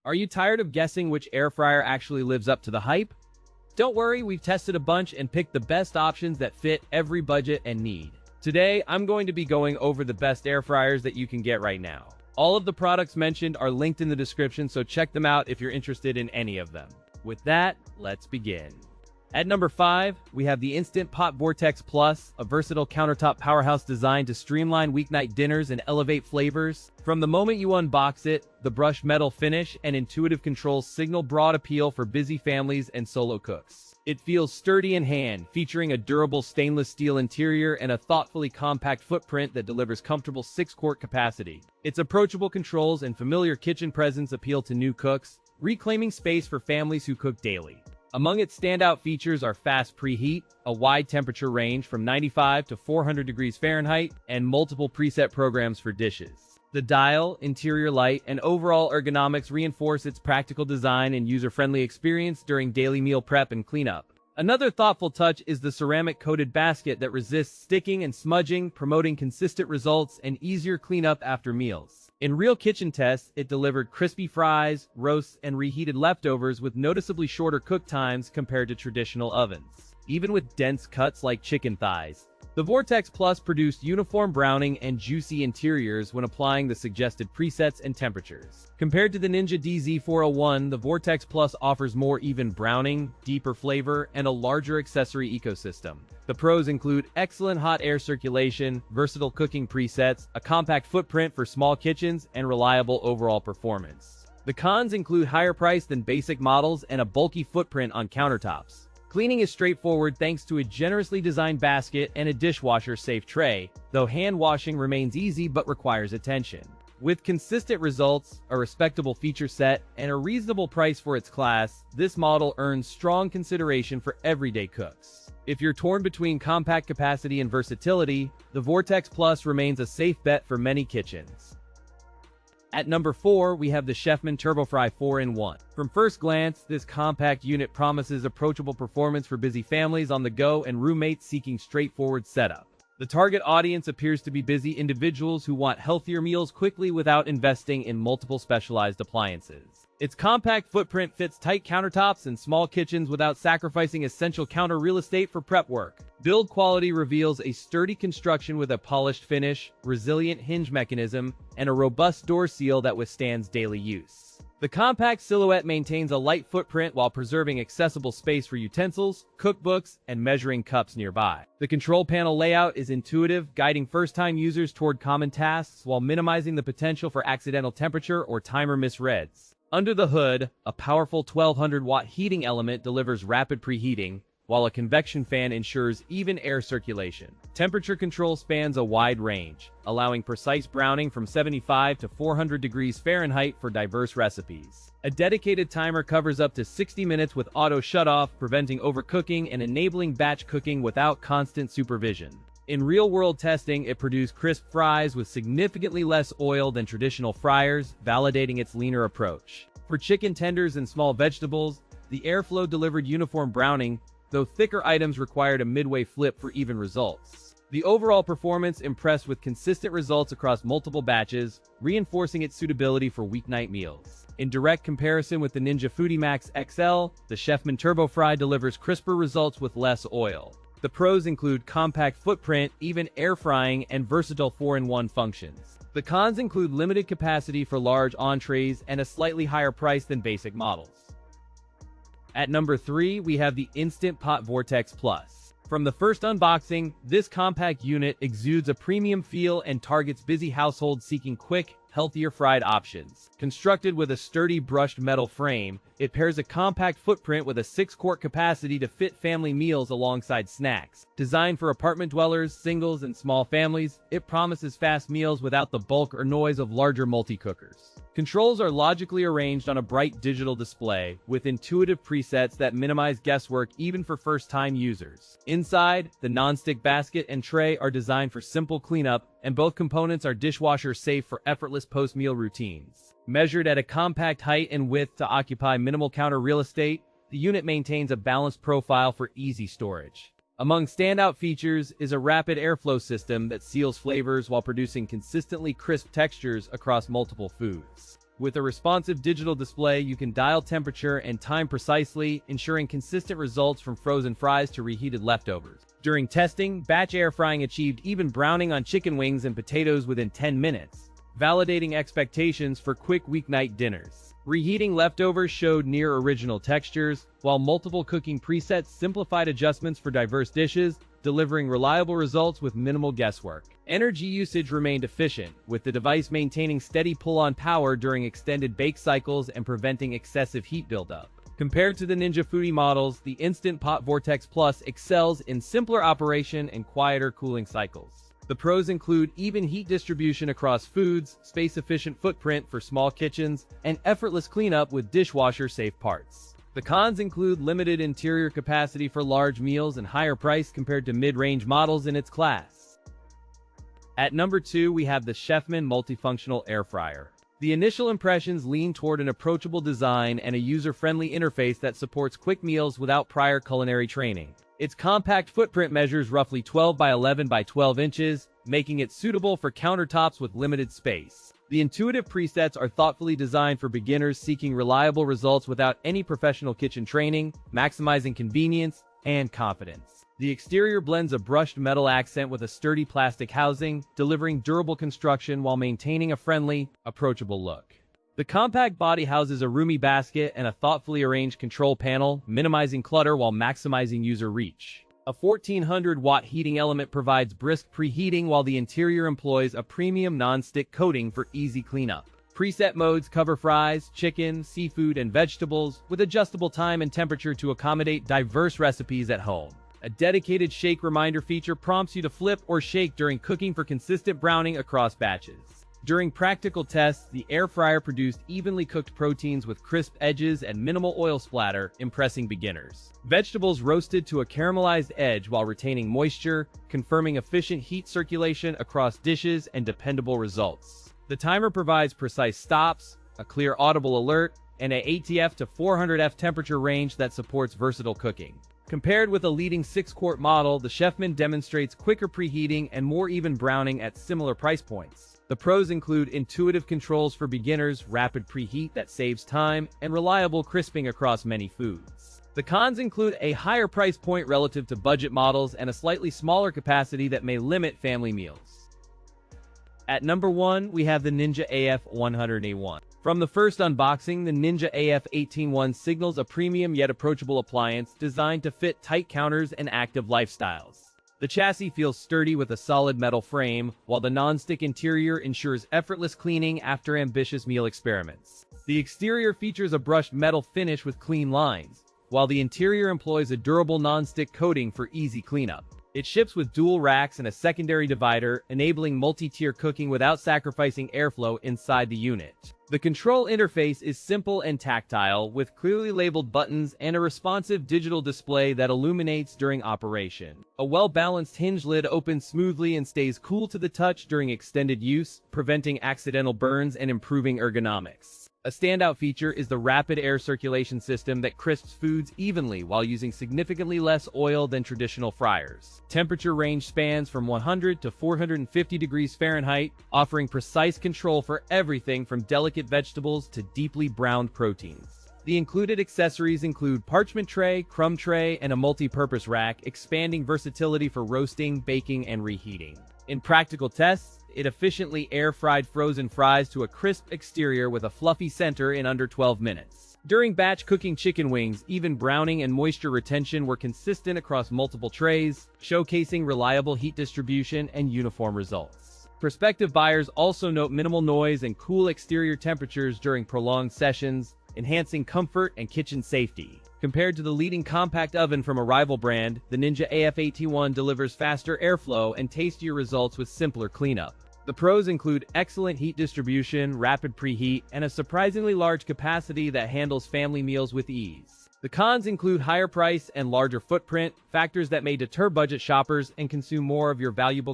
Are you tired of guessing which air fryer actually lives up to the hype? Don't worry, we've tested a bunch and picked the best options that fit every budget and need. Today, I'm going to be going over the best air fryers that you can get right now. All of the products mentioned are linked in the description, so check them out if you're interested in any of them. With that, let's begin. At number 5, we have the Instant Pot Vortex Plus, a versatile countertop powerhouse designed to streamline weeknight dinners and elevate flavors. From the moment you unbox it, the brushed metal finish and intuitive controls signal broad appeal for busy families and solo cooks. It feels sturdy in hand, featuring a durable stainless steel interior and a thoughtfully compact footprint that delivers comfortable 6-quart capacity. Its approachable controls and familiar kitchen presence appeal to new cooks, reclaiming space for families who cook daily. Among its standout features are fast preheat, a wide temperature range from 95 to 400 degrees Fahrenheit, and multiple preset programs for dishes. The dial, interior light, and overall ergonomics reinforce its practical design and user-friendly experience during daily meal prep and cleanup. Another thoughtful touch is the ceramic-coated basket that resists sticking and smudging, promoting consistent results and easier cleanup after meals. In real kitchen tests, it delivered crispy fries, roasts, and reheated leftovers with noticeably shorter cook times compared to traditional ovens. Even with dense cuts like chicken thighs, the Vortex Plus produced uniform browning and juicy interiors when applying the suggested presets and temperatures. Compared to the Ninja AF181, the Vortex Plus offers more even browning, deeper flavor, and a larger accessory ecosystem. The pros include excellent hot air circulation, versatile cooking presets, a compact footprint for small kitchens, and reliable overall performance. The cons include higher price than basic models and a bulky footprint on countertops. Cleaning is straightforward thanks to a generously designed basket and a dishwasher-safe tray, though hand washing remains easy but requires attention. With consistent results, a respectable feature set, and a reasonable price for its class, this model earns strong consideration for everyday cooks. If you're torn between compact capacity and versatility, the Vortex Plus remains a safe bet for many kitchens. At number 4, we have the Chefman TurboFry 4-in-1. From first glance, this compact unit promises approachable performance for busy families on the go and roommates seeking straightforward setup. The target audience appears to be busy individuals who want healthier meals quickly without investing in multiple specialized appliances. Its compact footprint fits tight countertops and small kitchens without sacrificing essential counter real estate for prep work. Build quality reveals a sturdy construction with a polished finish, resilient hinge mechanism, and a robust door seal that withstands daily use. The compact silhouette maintains a light footprint while preserving accessible space for utensils, cookbooks, and measuring cups nearby. The control panel layout is intuitive, guiding first-time users toward common tasks while minimizing the potential for accidental temperature or timer misreads. Under the hood, a powerful 1200-watt heating element delivers rapid preheating, while a convection fan ensures even air circulation. Temperature control spans a wide range, allowing precise browning from 75 to 400 degrees Fahrenheit for diverse recipes. A dedicated timer covers up to 60 minutes with auto shutoff, preventing overcooking and enabling batch cooking without constant supervision. In real-world testing, it produced crisp fries with significantly less oil than traditional fryers, validating its leaner approach. For chicken tenders and small vegetables, the airflow delivered uniform browning, though thicker items required a midway flip for even results. The overall performance impressed with consistent results across multiple batches, reinforcing its suitability for weeknight meals. In direct comparison with the Ninja Max XL, the Chefman TurboFry delivers crisper results with less oil. The pros include compact footprint, even air frying, and versatile 4-in-1 functions. The cons include limited capacity for large entrees and a slightly higher price than basic models. At number 3, we have the Instant Pot Vortex Plus. From the first unboxing, this compact unit exudes a premium feel and targets busy households seeking quick, healthier fried options. Constructed with a sturdy brushed metal frame, it pairs a compact footprint with a 6-quart capacity to fit family meals alongside snacks. Designed for apartment dwellers, singles, and small families, it promises fast meals without the bulk or noise of larger multi-cookers. Controls are logically arranged on a bright digital display, with intuitive presets that minimize guesswork even for first-time users. Inside, the non-stick basket and tray are designed for simple cleanup, and both components are dishwasher-safe for effortless post-meal routines. Measured at a compact height and width to occupy minimal counter real estate, the unit maintains a balanced profile for easy storage. Among standout features is a rapid airflow system that seals flavors while producing consistently crisp textures across multiple foods. With a responsive digital display, you can dial temperature and time precisely, ensuring consistent results from frozen fries to reheated leftovers. During testing, batch air frying achieved even browning on chicken wings and potatoes within 10 minutes, validating expectations for quick weeknight dinners. Reheating leftovers showed near original textures, while multiple cooking presets simplified adjustments for diverse dishes, delivering reliable results with minimal guesswork. Energy usage remained efficient, with the device maintaining steady pull-on power during extended bake cycles and preventing excessive heat buildup. Compared to the Ninja Foodie models, the Instant Pot Vortex Plus excels in simpler operation and quieter cooling cycles. The pros include even heat distribution across foods, space-efficient footprint for small kitchens, and effortless cleanup with dishwasher-safe parts. The cons include limited interior capacity for large meals and higher price compared to mid-range models in its class. At number 2, we have the Chefman Multifunctional Air Fryer. The initial impressions lean toward an approachable design and a user-friendly interface that supports quick meals without prior culinary training. Its compact footprint measures roughly 12 by 11 by 12 inches, making it suitable for countertops with limited space. The intuitive presets are thoughtfully designed for beginners seeking reliable results without any professional kitchen training, maximizing convenience and confidence. The exterior blends a brushed metal accent with a sturdy plastic housing, delivering durable construction while maintaining a friendly, approachable look. The compact body houses a roomy basket and a thoughtfully arranged control panel, minimizing clutter while maximizing user reach. A 1400-watt heating element provides brisk preheating while the interior employs a premium non-stick coating for easy cleanup. Preset modes cover fries, chicken, seafood, and vegetables, with adjustable time and temperature to accommodate diverse recipes at home. A dedicated shake reminder feature prompts you to flip or shake during cooking for consistent browning across batches. During practical tests, the air fryer produced evenly cooked proteins with crisp edges and minimal oil splatter, impressing beginners. Vegetables roasted to a caramelized edge while retaining moisture, confirming efficient heat circulation across dishes and dependable results. The timer provides precise stops, a clear audible alert, and a ATF to 400F temperature range that supports versatile cooking. Compared with a leading 6-quart model, the Chefman demonstrates quicker preheating and more even browning at similar price points. The pros include intuitive controls for beginners, rapid preheat that saves time, and reliable crisping across many foods. The cons include a higher price point relative to budget models and a slightly smaller capacity that may limit family meals. At number 1, we have the Ninja AF181. From the first unboxing, the Ninja AF181 signals a premium yet approachable appliance designed to fit tight counters and active lifestyles. The chassis feels sturdy with a solid metal frame, while the non-stick interior ensures effortless cleaning after ambitious meal experiments. The exterior features a brushed metal finish with clean lines, while the interior employs a durable non-stick coating for easy cleanup. It ships with dual racks and a secondary divider, enabling multi-tier cooking without sacrificing airflow inside the unit. The control interface is simple and tactile, with clearly labeled buttons and a responsive digital display that illuminates during operation. A well-balanced hinge lid opens smoothly and stays cool to the touch during extended use, preventing accidental burns and improving ergonomics. A standout feature is the rapid air circulation system that crisps foods evenly while using significantly less oil than traditional fryers. Temperature range spans from 100 to 450 degrees Fahrenheit, offering precise control for everything from delicate vegetables to deeply browned proteins. The included accessories include parchment tray, crumb tray, and a multi-purpose rack, expanding versatility for roasting, baking, and reheating. In practical tests, it efficiently air-fried frozen fries to a crisp exterior with a fluffy center in under 12 minutes. During batch cooking chicken wings, even browning and moisture retention were consistent across multiple trays, showcasing reliable heat distribution and uniform results. Prospective buyers also note minimal noise and cool exterior temperatures during prolonged sessions, enhancing comfort and kitchen safety. Compared to the leading compact oven from a rival brand, the Ninja AF181 delivers faster airflow and tastier results with simpler cleanup. The pros include excellent heat distribution, rapid preheat, and a surprisingly large capacity that handles family meals with ease. The cons include higher price and larger footprint, factors that may deter budget shoppers and consume more of your valuable